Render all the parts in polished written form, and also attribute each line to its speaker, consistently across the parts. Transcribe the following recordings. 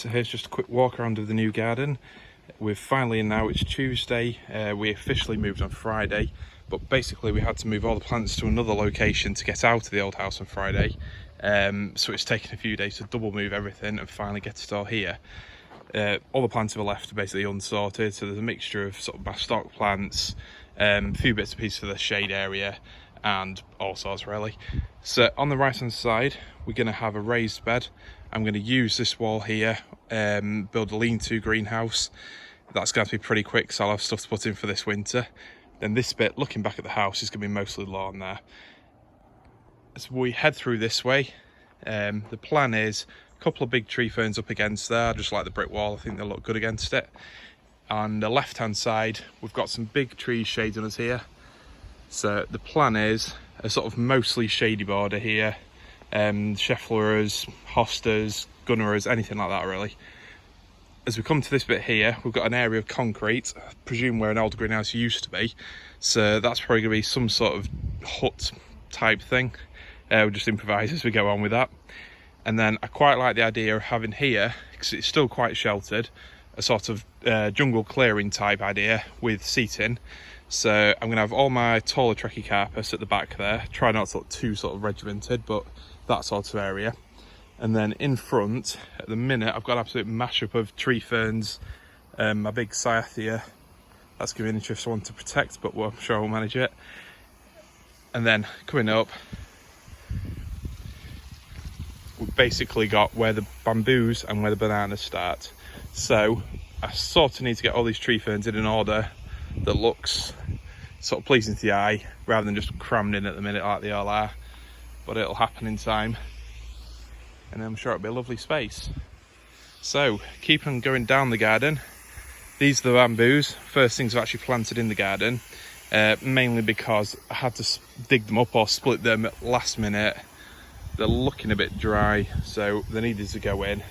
Speaker 1: so here's just a quick walk around of the new garden. We're finally in now, it's Tuesday. We officially moved on Friday, but basically we had to move all the plants to another location to get out of the old house on Friday. So it's taken a few days to double move everything and finally get it all here. All the plants are left are basically unsorted, so there's a mixture of sort of my stock plants, a few bits and pieces for the shade area, and all sorts really. So on the right hand side we're going to have a raised bed. I'm going to use this wall here, build a lean-to greenhouse. That's going to be pretty quick, so I'll have stuff to put in for this winter. Then this bit, looking back at the house, is going to be mostly lawn there. As we head through this way, the plan is a couple of big tree ferns up against there, just like the brick wall. I think they'll look good against it. On the left hand side we've got some big trees shading us here, so the plan is a sort of mostly shady border here. Schefflerers, hostas, gunnerers, anything like that really. As we come to this bit here, we've got an area of concrete, I presume where an old greenhouse used to be, so that's probably going to be some sort of hut type thing. We'll just improvise as we go on with that. And then I quite like the idea of having here, because it's still quite sheltered, a sort of jungle clearing type idea with seating. So I'm going to have all my taller Trachycarpus at the back there. Try not to look too sort of regimented, but that sort of area. And then in front, at the minute, I've got an absolute mashup of tree ferns, my big Cyathea. That's going to be an interesting one to protect, but I'm sure I'll manage it. And then coming up, we've basically got where the bamboos and where the bananas start. So I sort of need to get all these tree ferns in an order that looks sort of pleasing to the eye, rather than just crammed in at the minute like they all are. But it'll happen in time, and I'm sure it'll be a lovely space. So keep on going down the garden. These are the bamboos, first things I've actually planted in the garden, mainly because I had to dig them up or split them at last minute. They're looking a bit dry, so they needed to go in.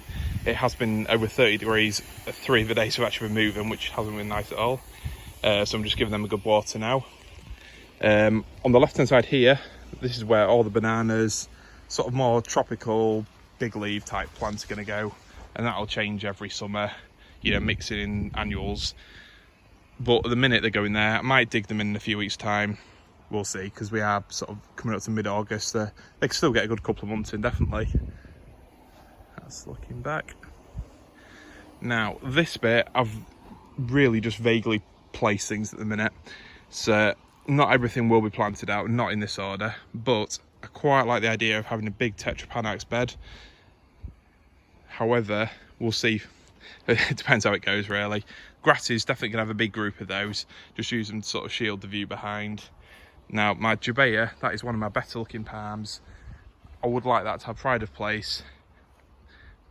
Speaker 1: It has been over 30 degrees 3 of the days we've actually been moving, which hasn't been nice at all. So I'm just giving them a good water now. On the left hand side here, this is where all the bananas, sort of more tropical, big leaf type plants are going to go, and that'll change every summer, you know, mixing in annuals. But at the minute they're going there, I might dig them in a few weeks' time. We'll see, because we are sort of coming up to mid-August. They can still get a good couple of months in, definitely. That's looking back. Now, this bit, I've really just vaguely placed things at the minute. So not everything will be planted out, not in this order, but I quite like the idea of having a big Tetrapanax bed. However, we'll see. It depends how it goes, really. Grass is definitely going to have a big group of those. Just use them to sort of shield the view behind. Now, my Jabea, that is one of my better looking palms. I would like that to have pride of place.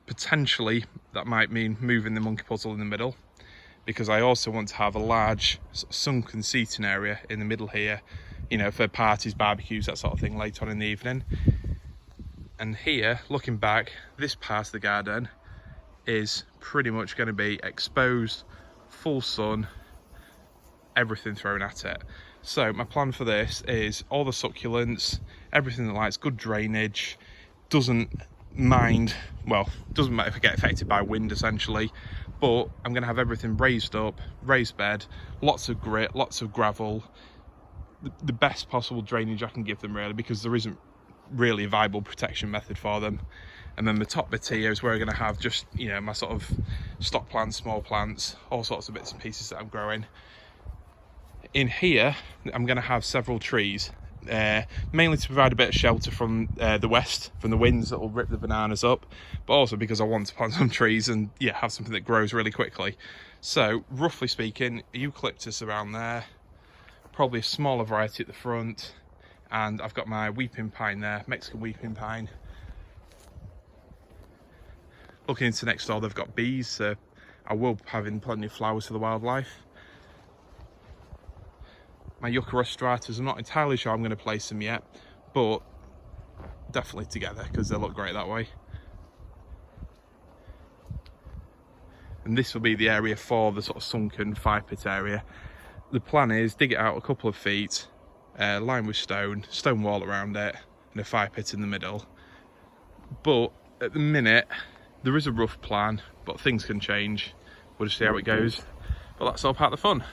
Speaker 1: Potentially, that might mean moving the monkey puzzle in the middle, because I also want to have a large sort of sunken seating area in the middle here, you know, for parties, barbecues, that sort of thing later on in the evening. And here, looking back, this part of the garden is pretty much going to be exposed, full sun, everything thrown at it. So my plan for this is all the succulents, everything that likes good drainage, doesn't mind if I get affected by wind essentially, but I'm going to have everything raised up, raised bed, lots of grit, lots of gravel, the best possible drainage I can give them really, because there isn't really a viable protection method for them. And then the top bit here is where I'm going to have just, you know, my sort of stock plants, small plants, all sorts of bits and pieces that I'm growing. In here, I'm going to have several trees, mainly to provide a bit of shelter from the west, from the winds that will rip the bananas up, but also because I want to plant some trees and have something that grows really quickly. So roughly speaking, eucalyptus around there, probably a smaller variety at the front, and I've got my weeping pine there, Mexican weeping pine. Looking into next door, they've got bees, so I will be having plenty of flowers for the wildlife. My yucca rostratus, I'm not entirely sure I'm going to place them yet, but definitely together because they look great that way. And this will be the area for the sort of sunken 5-pit area. The plan is dig it out a couple of feet, lined with stone wall around it, and a 5-pit in the middle. But at the minute, There is a rough plan, but things can change. We'll just see how it goes. But that's all part of the fun.